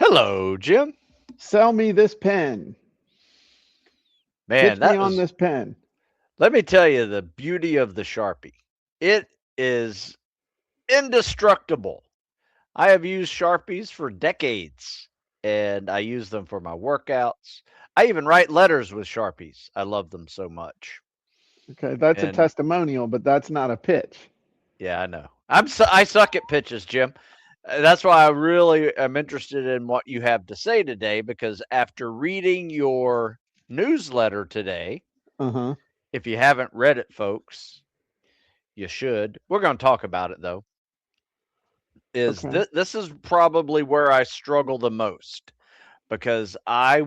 Hello, Jim. Sell me this pen. Man, Pitch me that on was, this pen. let me tell you the beauty of the Sharpie. It is indestructible. I have used Sharpies for decades and I use them for my workouts. I even write letters with Sharpies. I love them so much. Okay, that's a And testimonial, but that's not a pitch. yeah, I know. I suck at pitches, Jim. That's why I really am interested in what you have to say today because after reading your newsletter today, Uh-huh. if you haven't read it, folks, you should. We're going to talk about it though. Is Okay. this is probably where I struggle the most because I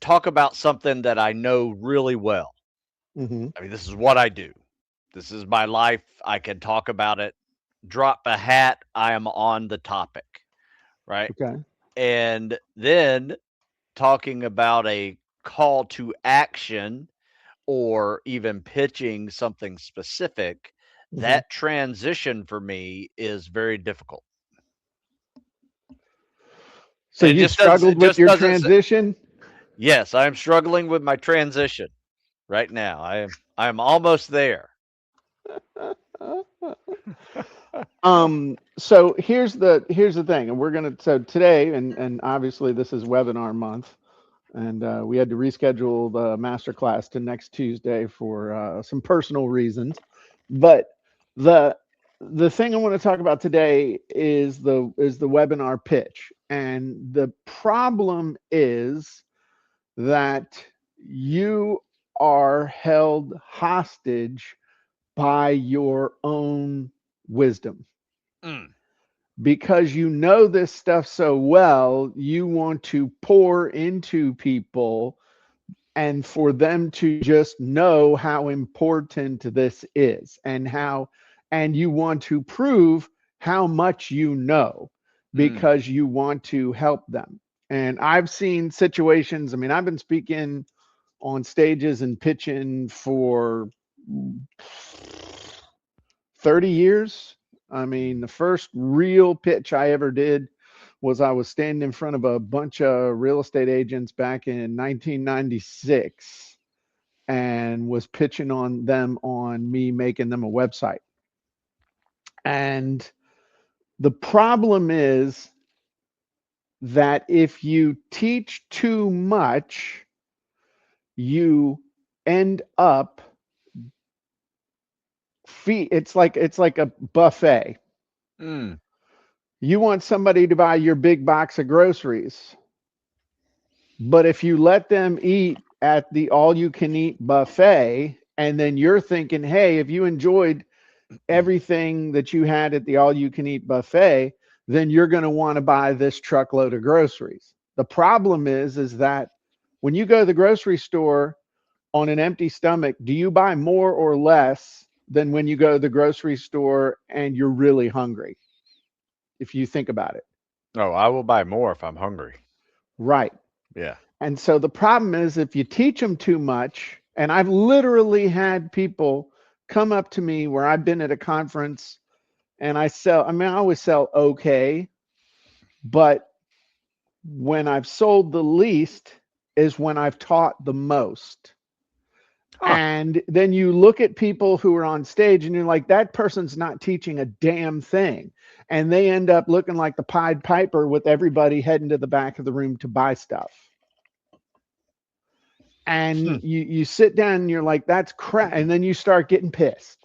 talk about something that I know really well. Mm-hmm. I mean, this is what I do. This is my life. I can talk about it. Drop a hat, I am on the topic, right? Okay. And then talking about a call to action or even pitching something specific, Mm-hmm. that transition for me is very difficult. So And it you just does struggled it with just your doesn't transition? yes, I am struggling with my transition right now. I am almost there. So here's the thing, and we're gonna so today, and obviously this is webinar month, and we had to reschedule the master class to next Tuesday for some personal reasons. But the the thing I want to talk about today is the webinar pitch, and the problem is that you are held hostage by your own wisdom Mm, because you know this stuff so well. You want to pour into people and for them to just know how important this is and you want to prove how much you know mm. because you want to help them. And I've seen situations, I mean, I've been speaking on stages and pitching for 30 years. I mean, the first real pitch I ever did was I was standing in front of a bunch of real estate agents back in 1996 and was pitching on them on me making them a website. And the problem is that if you teach too much, you end up it's like a buffet. Mm. You want somebody to buy your big box of groceries, but if you let them eat at the all you can eat buffet, and then you're thinking, hey, if you enjoyed everything that you had at the all you can eat buffet, then you're going to want to buy this truckload of groceries. The problem is that when you go to the grocery store on an empty stomach, do you buy more or less than when you go to the grocery store and you're really hungry? If you think about it. Oh, I will buy more if I'm hungry. Right. Yeah. And so the problem is if you teach them too much, and I've literally had people come up to me where I've been at a conference and I mean, I always sell okay, but when I've sold the least is when I've taught the most. Huh. And then you look at people who are on stage and you're like, that person's not teaching a damn thing. And they end up looking like the Pied Piper with everybody heading to the back of the room to buy stuff. And Hmm. you sit down and you're like, that's crap. And then you start getting pissed.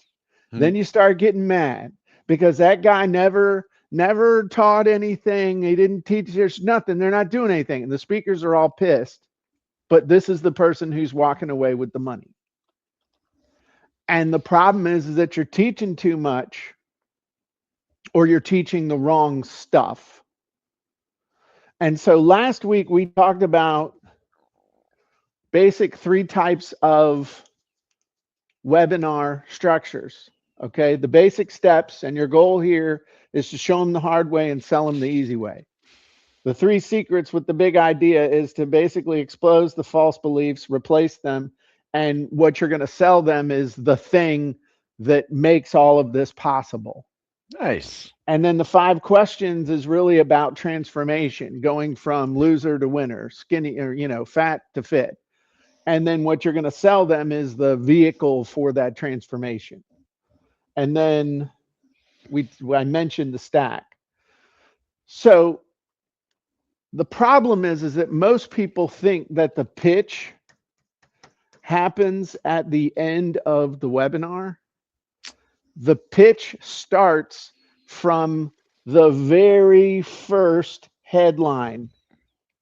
Hmm. Then you start getting mad because that guy never taught anything. He didn't teach. There's nothing. They're not doing anything. And the speakers are all pissed. But this is the person who's walking away with the money. And the problem is that you're teaching too much or you're teaching the wrong stuff. And so last week we talked about basic three types of webinar structures. Okay, the basic steps, and your goal here is to show them the hard way and sell them the easy way. The three secrets with the big idea is to basically expose the false beliefs, replace them, and what you're going to sell them is the thing that makes all of this possible. Nice. And then the 5 questions is really about transformation, going from loser to winner, skinny or, fat to fit. And then what you're going to sell them is the vehicle for that transformation. And then I mentioned the stack. So the problem is that most people think that the pitch happens at the end of the webinar. The pitch starts from the very first headline.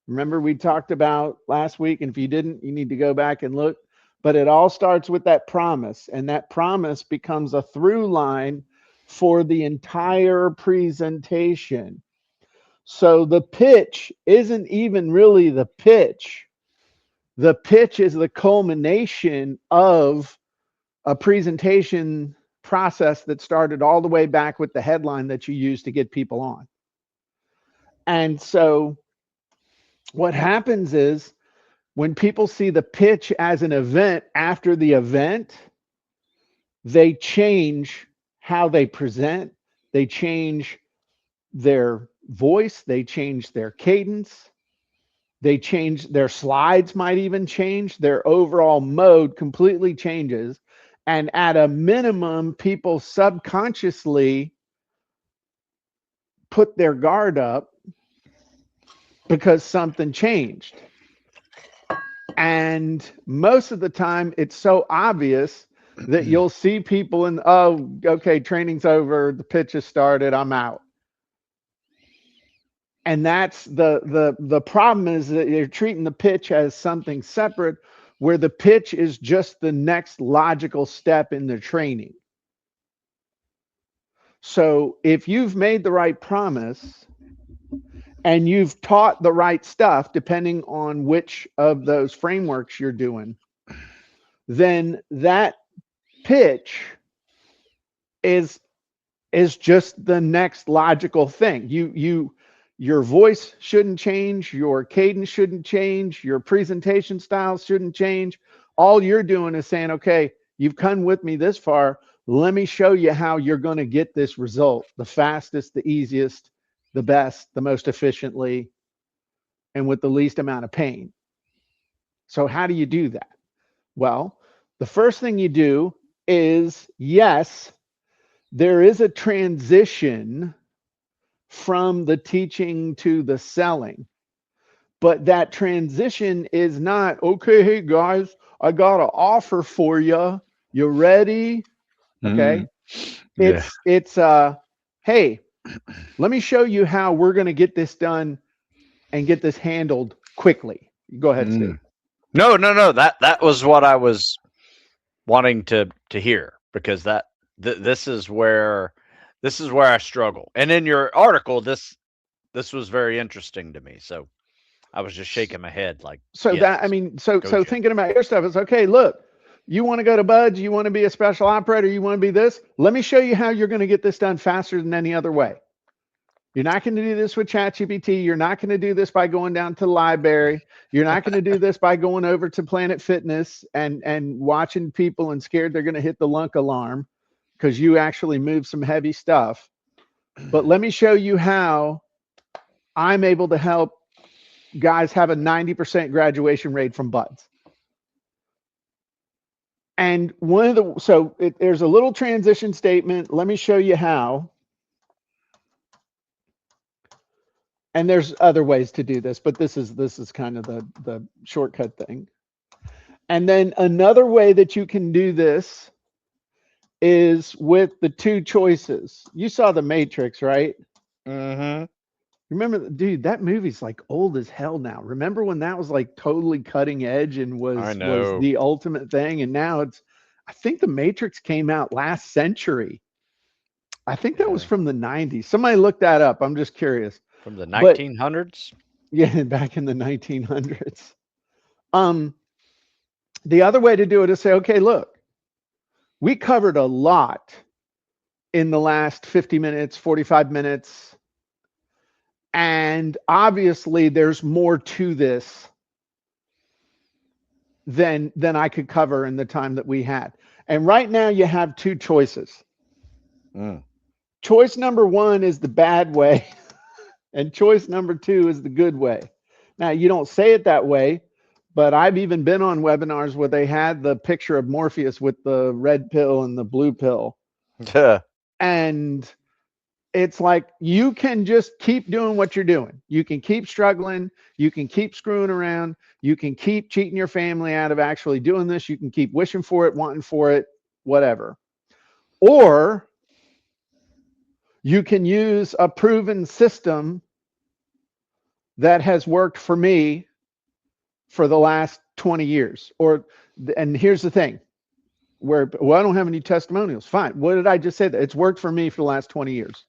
Remember, we talked about last week, and if you didn't, you need to go back and look. But it all starts with that promise, and that promise becomes a through line for the entire presentation. So the pitch isn't even really the pitch. The pitch is the culmination of a presentation process that started all the way back with the headline that you use to get people on. And so what happens is when people see the pitch as an event after the event, they change how they present, they change their voice, they change their cadence, they change their slides, might even change, their overall mode completely changes. And at a minimum, people subconsciously put their guard up because something changed. And most of the time, it's so obvious that you'll see people in, oh, okay, training's over, the pitch has started, I'm out. And that's the problem, is that you're treating the pitch as something separate, where the pitch is just the next logical step in the training. So if you've made the right promise and you've taught the right stuff, depending on which of those frameworks you're doing, then that pitch is just the next logical thing. Your voice shouldn't change, your cadence shouldn't change, your presentation styles shouldn't change. All you're doing is saying, okay, you've come with me this far. Let me show you how you're going to get this result the fastest, the easiest, the best, the most efficiently, and with the least amount of pain. So how do you do that? Well, the first thing you do is, yes, there is a transition from the teaching to the selling. But that transition is not, okay, hey guys, I got an offer for you. You ready? Okay. It's hey, let me show you how we're going to get this done and get this handled quickly. Go ahead, Steve. No. That was what I was wanting to hear, because this is where I struggle. And in your article, this was very interesting to me. So I was just shaking my head like, so yes, that, I mean, so thinking about your stuff is, okay, look, you want to go to BUD/S, you want to be a special operator, you want to be this, let me show you how you're going to get this done faster than any other way. You're not going to do this with ChatGPT. You're not going to do this by going down to the library. You're not going to do this by going over to Planet Fitness and watching people and scared they're going to hit the lunk alarm because you actually move some heavy stuff. But let me show you how I'm able to help guys have a 90% graduation rate from BUD/S. And there's a little transition statement. Let me show you how. And there's other ways to do this, but this is kind of the shortcut thing. And then another way that you can do this is with the 2 choices. You saw The Matrix, right? Mm-hmm. Remember, dude, that movie's like old as hell now. Remember when that was like totally cutting edge and was the ultimate thing? And now I think The Matrix came out last century. I think that was from the 90s. Somebody look that up. I'm just curious. From the 1900s? Yeah, back in the 1900s. The other way to do it is say, okay, look, we covered a lot in the last 50 minutes, 45 minutes. And obviously there's more to this than I could cover in the time that we had. And right now you have 2 choices. choice number one is the bad way, and choice number two is the good way. Now, you don't say it that way, but I've even been on webinars where they had the picture of Morpheus with the red pill and the blue pill. And it's like, you can just keep doing what you're doing. You can keep struggling. You can keep screwing around. You can keep cheating your family out of actually doing this. You can keep wishing for it, wanting for it, whatever. Or you can use a proven system that has worked for me for the last 20 years. And here's the thing, well, I don't have any testimonials. Fine. What did I just say? That it's worked for me for the last 20 years.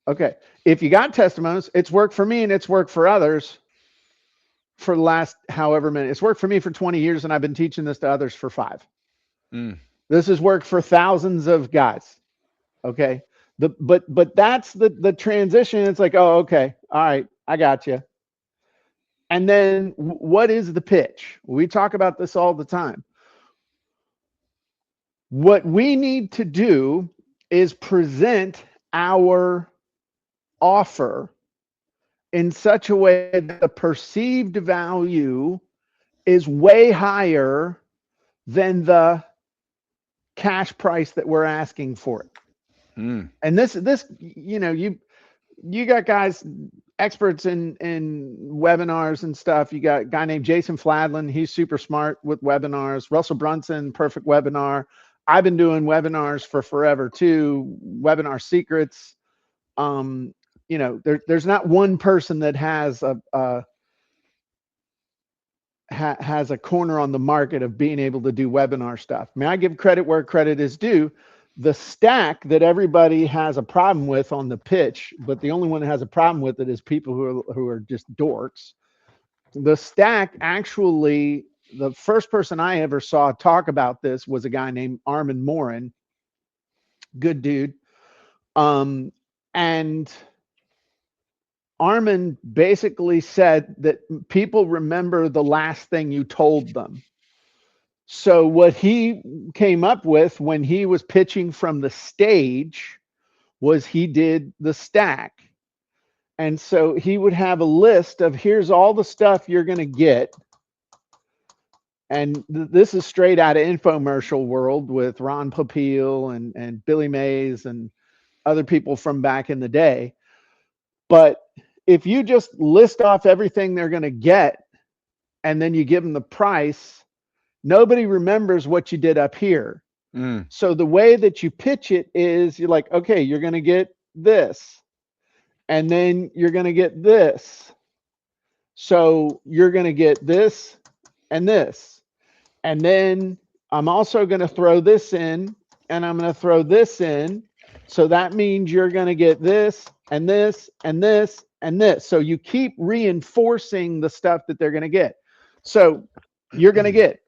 Okay. If you got testimonials, it's worked for me and it's worked for others for the last however many. It's worked for me for 20 years and I've been teaching this to others for 5. This has worked for thousands of guys. Okay. But that's the transition. It's like, oh, okay. All right. I got you. And then what is the pitch? We talk about this all the time. What we need to do is present our offer in such a way that the perceived value is way higher than the cash price that we're asking for it. And this, you know, you got guys, experts in webinars and stuff. You got a guy named Jason Fladlin. He's super smart with webinars. Russell Brunson, perfect webinar. I've been doing webinars for forever too. Webinar secrets. You know, there's not one person that has a corner on the market of being able to do webinar stuff. May I give credit where credit is due? The stack that everybody has a problem with on the pitch, but the only one that has a problem with it is people who are just dorks. The stack, actually, the first person I ever saw talk about this was a guy named Armin Morin. Good dude. And Armin basically said that people remember the last thing you told them. So what he came up with when he was pitching from the stage was he did the stack. And so he would have a list of, here's all the stuff you're going to get. And this is straight out of infomercial world with Ron Popeil and Billy Mays and other people from back in the day. But if you just list off everything they're going to get and then you give them the price, nobody remembers what you did up here. So the way that you pitch it is you're like, okay, you're going to get this, and then you're going to get this. So you're going to get this and this. And then I'm also going to throw this in, and I'm going to throw this in. So that means you're going to get this and this and this and this. So you keep reinforcing the stuff that they're going to get. So you're going to get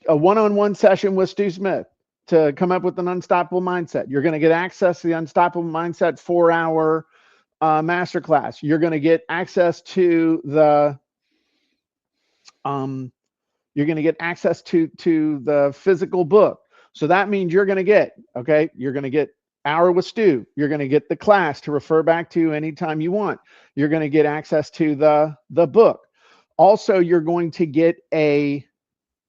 a one-on-one session with Stu Smith to come up with an unstoppable mindset. You're going to get access to the unstoppable mindset 4-hour masterclass. You're going to get access to the the physical book. So that means you're going to get, okay, you're going to get Hour with Stu. You're going to get the class to refer back to anytime you want. You're going to get access to the book. Also, you're going to get a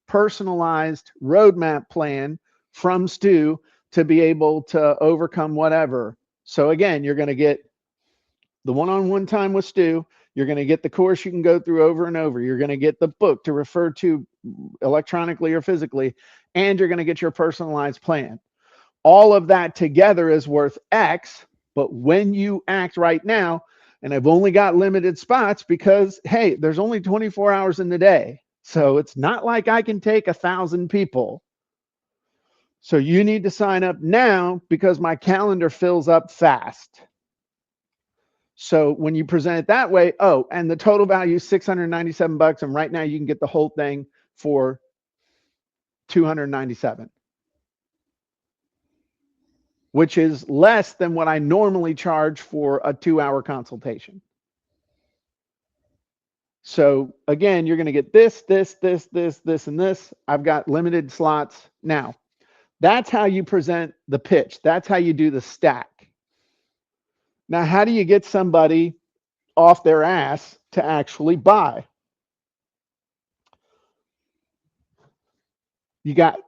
personalized roadmap plan from Stu to be able to overcome whatever. So again, you're going to get the one-on-one time with Stu. You're going to get the course you can go through over and over. You're going to get the book to refer to electronically or physically, and you're going to get your personalized plan. All of that together is worth X, but when you act right now, and I've only got limited spots because, hey, there's only 24 hours in the day. So it's not like I can take 1,000 people. So you need to sign up now because my calendar fills up fast. So when you present it that way, oh, and the total value is $697, and right now you can get the whole thing for $297, which is less than what I normally charge for a 2-hour consultation. So again, you're going to get this, and this. I've got limited slots. Now, That's how you present the pitch. That's how you do the stack. Now, how do you get somebody off their ass to actually buy? You got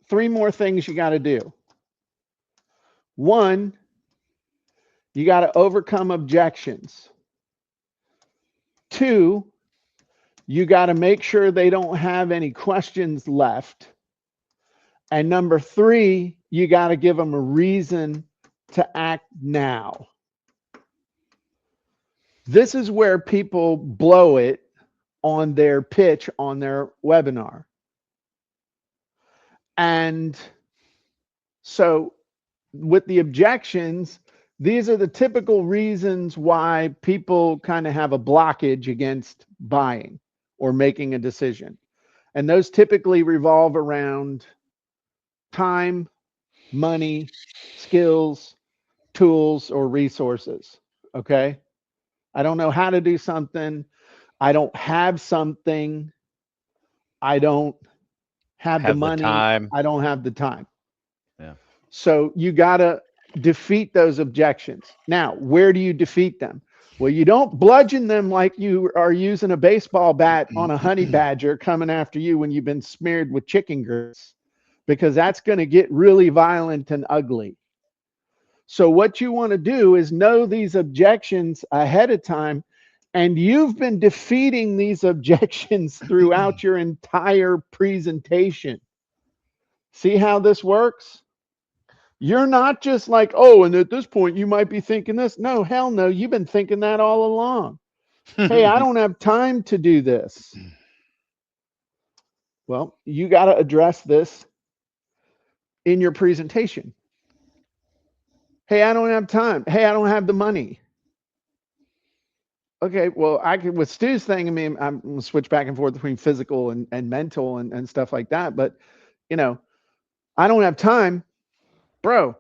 3 more things you got to do. 1, you got to overcome objections. 2, you got to make sure they don't have any questions left. And number 3, you got to give them a reason to act now. This is where people blow it on their pitch on their webinar. And so with the objections, these are the typical reasons why people kind of have a blockage against buying or making a decision. And those typically revolve around time, money, skills, tools, or resources. Okay. I don't know how to do something. I don't have something. I don't have the money. time. I don't have the time. Yeah. So you got to defeat those objections. Now, where do you defeat them? Well, you don't bludgeon them like you are using a baseball bat on a honey badger coming after you when you've been smeared with chicken grease, because that's going to get really violent and ugly. So what you want to do is know these objections ahead of time, and you've been defeating these objections throughout your entire presentation. See how this works? You're not just like, oh, and at this point you might be thinking this. No, hell no, you've been thinking that all along. Hey, I don't have time to do this. Well, you got to address this in your presentation. Hey, I don't have time. Hey, I don't have the money. Okay, well, I could, with Stu's thing, I mean, I'm going to switch back and forth between physical and mental and stuff like that. But, you know, I don't have time. Bro,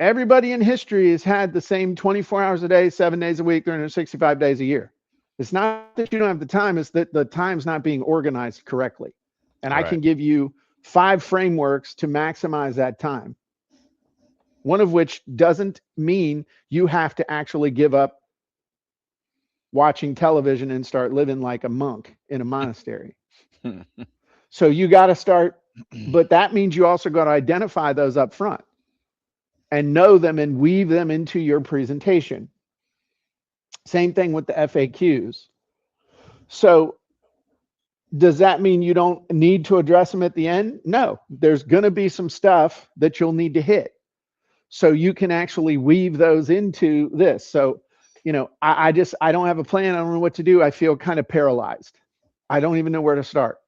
everybody in history has had the same 24 hours a day, 7 days a week, 365 days a year. It's not that you don't have the time, it's that the time's not being organized correctly. And Right. I can give you 5 frameworks to maximize that time. One of which doesn't mean you have to actually give up watching television and start living like a monk in a monastery. So you got to start, but that means you also got to identify those up front and know them and weave them into your presentation. Same thing with the FAQs. So does that mean you don't need to address them at the end? No, there's going to be some stuff that you'll need to hit. So you can actually weave those into this. So, you know, I don't have a plan. I don't know what to do. I feel kind of paralyzed. I don't even know where to start.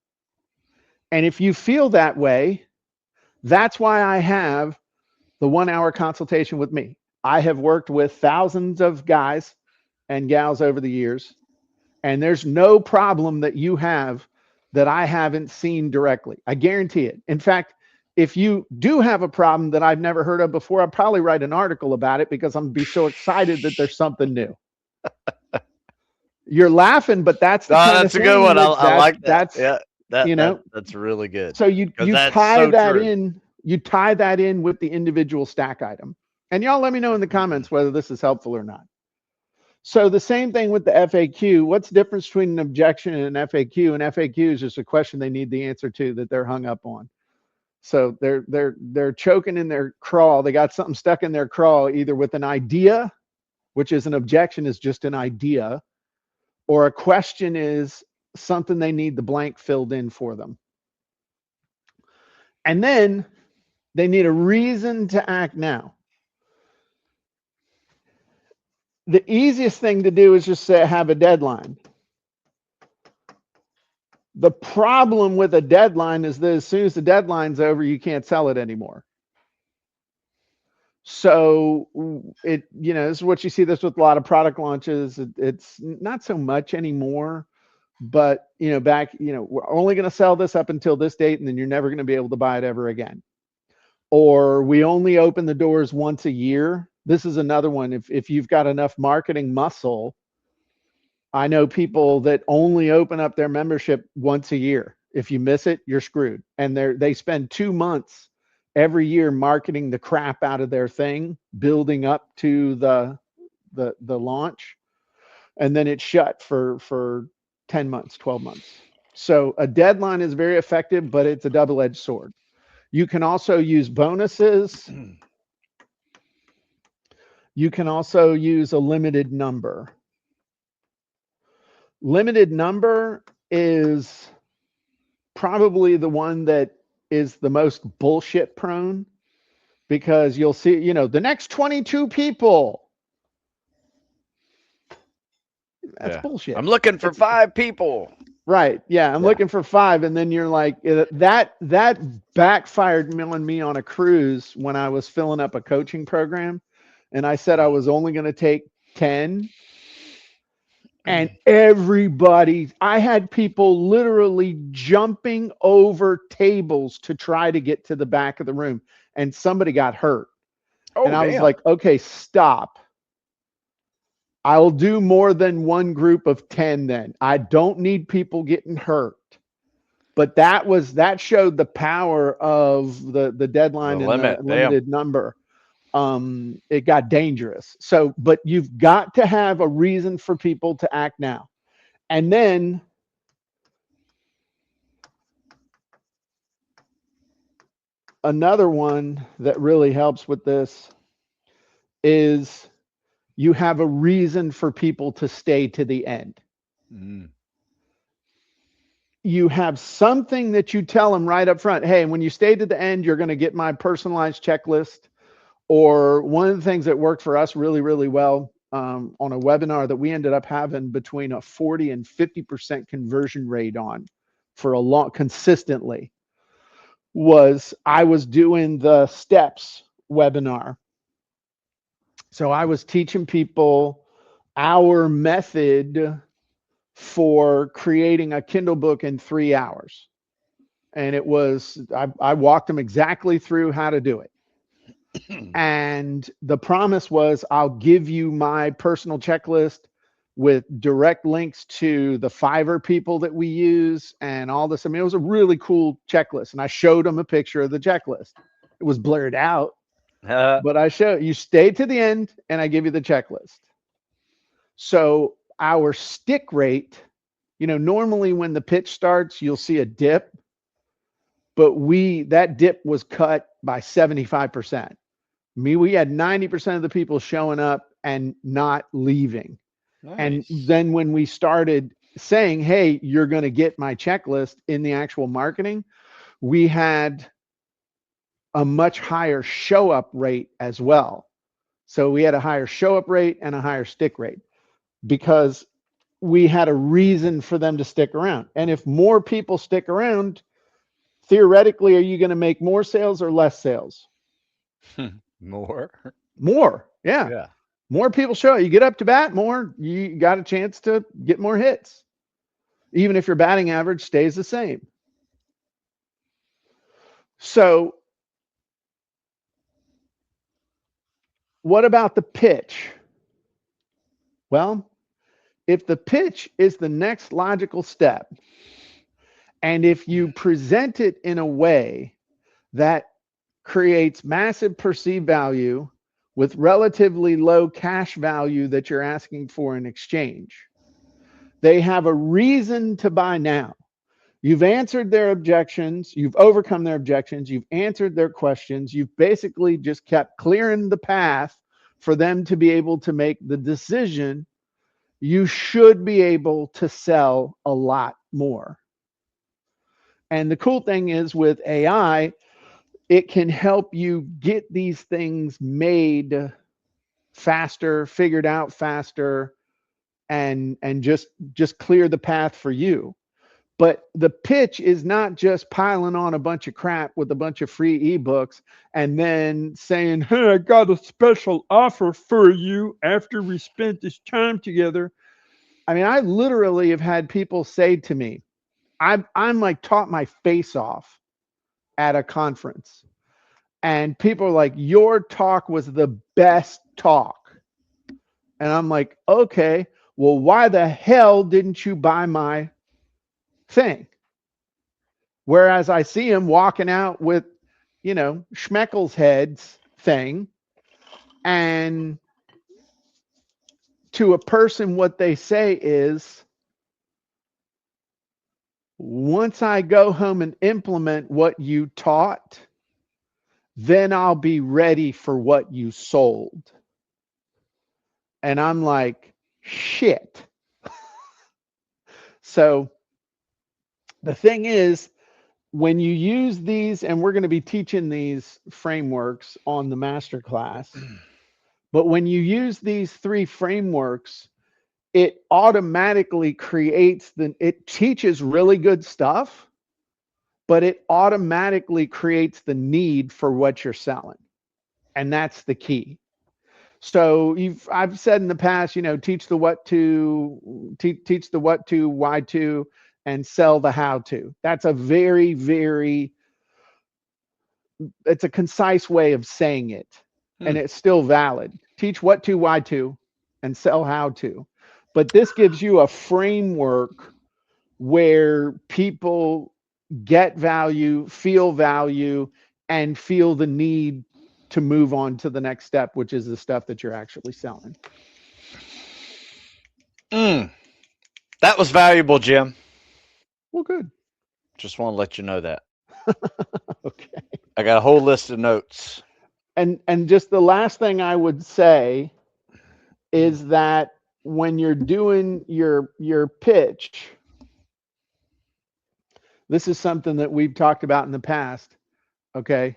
And if you feel that way, that's why I have the 1-hour consultation with me. I have worked with thousands of guys and gals over the years, and there's no problem that you have that I haven't seen directly. I guarantee it. In fact, if you do have a problem that I've never heard of before, I'll probably write an article about it because I'm going to be so excited that there's something new. You're laughing, but that's the kind that's of a good one. I like that. That's, yeah, you know, that's really good. so you tie that in. You tie that in with the individual stack item. And y'all let me know in the comments whether this is helpful or not. So the same thing with the FAQ. What's the difference between an objection and an FAQ? An FAQ is just a question they need the answer to that they're hung up on. So they're choking in their crawl. They got something stuck in their crawl, either with an idea, which is an objection is just an idea, or a question is something they need the blank filled in for them. And then they need a reason to act now. The easiest thing to do is just say, have a deadline. The problem with a deadline is that as soon as the deadline's over, you can't sell it anymore. So it, you know, this is what you see this with a lot of product launches. It's not so much anymore, but you know, back, you know, we're only going to sell this up until this date, and then you're never going to be able to buy it ever again. Or we only open the doors once a year. This is another one. If you've got enough marketing muscle, I know people that only open up their membership once a year. If you miss it, you're screwed. And they spend 2 months every year marketing the crap out of their thing, building up to the launch, and then it's shut for 10 months, 12 months. So a deadline is very effective, but it's a double-edged sword. You can also use bonuses. You can also use a limited number. Limited number is probably the one that is the most bullshit prone, because you'll see, you know, the next 22 people. That's bullshit. I'm looking for 5 people. Right. Yeah. I'm looking for 5. And then you're like, that backfired on me on a cruise when I was filling up a coaching program. And I said I was only going to take 10. And everybody, I had people literally jumping over tables to try to get to the back of the room. And somebody got hurt. And I was like, okay, stop. I'll do more than one group of 10 then. I don't need people getting hurt. But that showed the power of the deadline and the limited number. It got dangerous. So, but you've got to have a reason for people to act now. And then another one that really helps with this is you have a reason for people to stay to the end. You have something that you tell them right up front. Hey, when you stay to the end, you're going to get my personalized checklist. Or one of the things that worked for us really, really well on a webinar that we ended up having between a 40 and 50% conversion rate on for a long, consistently, was I was doing the steps webinar. So I was teaching people our method for creating a Kindle book in 3 hours. And it was, I walked them exactly through how to do it. And the promise was, I'll give you my personal checklist with direct links to the Fiverr people that we use and all this. I mean, it was a really cool checklist. And I showed them a picture of the checklist. It was blurred out. But I show you stay to the end and I give you the checklist. So our stick rate, you know, normally when the pitch starts, you'll see a dip, but that dip was cut by 75%. We had 90% of the people showing up and not leaving. Nice. And then when we started saying, hey, you're going to get my checklist in the actual marketing, we had a much higher show up rate as well. So we had a higher show up rate and a higher stick rate because we had a reason for them to stick around. And if more people stick around, theoretically, are you going to make more sales or less sales? More. Yeah. More people show up. You get up to bat more, you got a chance to get more hits, even if your batting average stays the same. So what about the pitch? Well, if the pitch is the next logical step, and if you present it in a way that creates massive perceived value with relatively low cash value that you're asking for in exchange, they have a reason to buy now. You've answered their objections. You've overcome their objections. You've answered their questions. You've basically just kept clearing the path for them to be able to make the decision. You should be able to sell a lot more. And the cool thing is with AI, it can help you get these things made faster, figured out faster, and just clear the path for you. But the pitch is not just piling on a bunch of crap with a bunch of free ebooks and then saying, hey, I got a special offer for you after we spent this time together. I mean, I literally have had people say to me, I'm like taught my face off at a conference. And people are like, your talk was the best talk. And I'm like, okay, well, why the hell didn't you buy my thing? Whereas I see him walking out with, Schmeckles heads thing. And to a person, what they say is, once I go home and implement what you taught, then I'll be ready for what you sold. And I'm like, shit. So the thing is, when you use these, and we're going to be teaching these frameworks on the masterclass, but when you use these 3 frameworks, it automatically it teaches really good stuff, but it automatically creates the need for what you're selling. And that's the key. So I've said in the past, teach the what to, teach the what to, why to, and sell the how to. That's a very, very, it's a concise way of saying it. And it's still valid. Teach what to, why to, and sell how to. But this gives you a framework where people get value, and feel the need to move on to the next step, which is the stuff that you're actually selling. That was valuable, Jim. Well, good. Just want to let you know that. Okay. I got a whole list of notes. And just the last thing I would say is that when you're doing your pitch, this is something that we've talked about in the past, okay?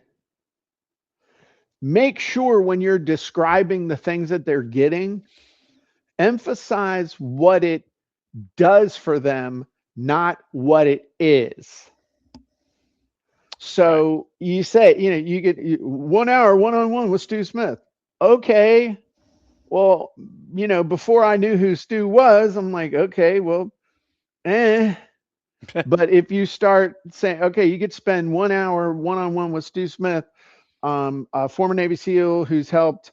Make sure when you're describing the things that they're getting, emphasize what it does for them, not what it is. So you say, you get 1 hour one-on-one with Stu Smith. Okay. Well, before I knew who Stu was, I'm like, okay, well, But if you start saying, okay, you could spend 1 hour one-on-one with Stu Smith, a former Navy SEAL who's helped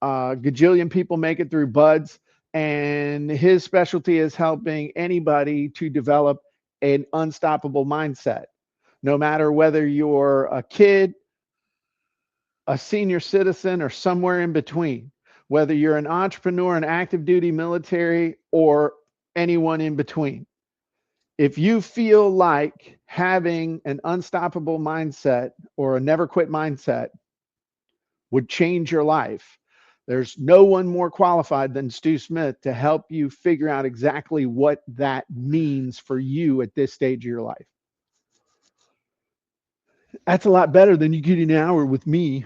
gajillion people make it through BUD/S, and his specialty is helping anybody to develop an unstoppable mindset. No matter whether you're a kid, a senior citizen, or somewhere in between, whether you're an entrepreneur, an active duty military, or anyone in between. If you feel like having an unstoppable mindset or a never quit mindset would change your life, there's no one more qualified than Stu Smith to help you figure out exactly what that means for you at this stage of your life. That's a lot better than you get an hour with me.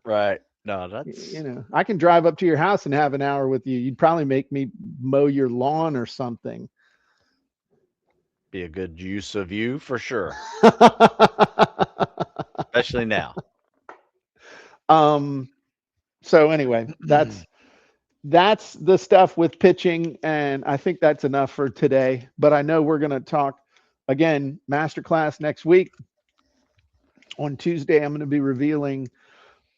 Right. No, that's, I can drive up to your house and have an hour with you. You'd probably make me mow your lawn or something. Be a good use of you for sure. Especially now. So anyway, that's the stuff with pitching, and I think that's enough for today. But I know we're going to talk again, masterclass next week. On Tuesday, I'm going to be revealing.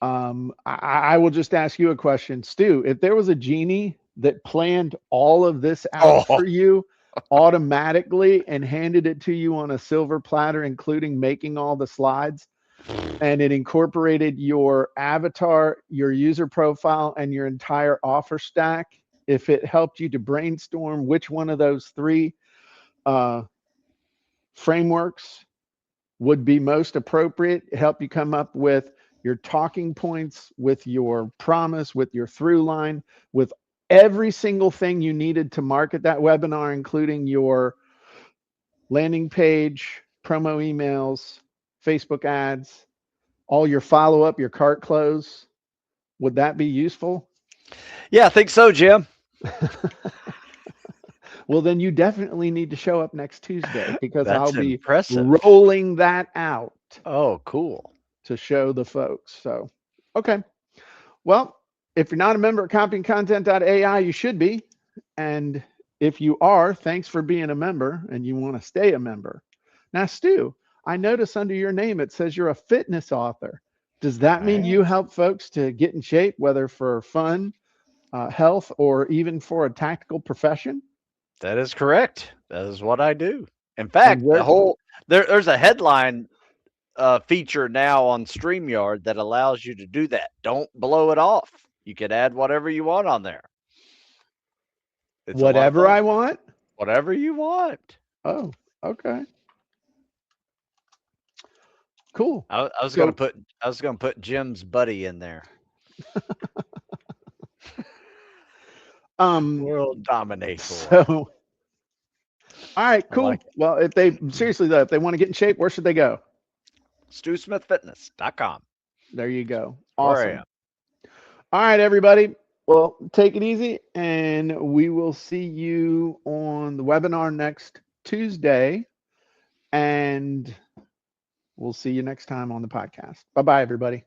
I will just ask you a question, Stu. If there was a genie that planned all of this out for you automatically and handed it to you on a silver platter, including making all the slides, and it incorporated your avatar, your user profile, and your entire offer stack, if it helped you to brainstorm which one of those 3 frameworks would be most appropriate, help you come up with your talking points, with your promise, with your through line, with every single thing you needed to market that webinar, including your landing page, promo emails, Facebook ads, all your follow-up, your cart close. Would that be useful? Yeah, I think so, Jim. Well, then you definitely need to show up next Tuesday, because That's I'll be impressive. rolling that out. Oh, cool. To show the folks. So, okay. Well, if you're not a member at copyandcontent.ai, you should be. And if you are, thanks for being a member, and you want to stay a member. Now, Stu, I notice under your name it says you're a fitness author. Does that mean you help folks to get in shape, whether for fun, health, or even for a tactical profession? That is correct. That is what I do. In fact, there's a headline a feature now on StreamYard that allows you to do that. Don't blow it off. You can add whatever you want on there. It's a lot of Whatever fun. I want. Whatever you want. Oh, okay. Cool. I was So- gonna put Jim's buddy in there. World dominator. So, all right, cool. like it. Well, if they seriously though, if they want to get in shape, where should they go? StuSmithFitness.com. There you go. Where I Awesome. am. All right, everybody. Well, take it easy, and we will see you on the webinar next Tuesday, and we'll see you next time on the podcast. Bye-bye, everybody.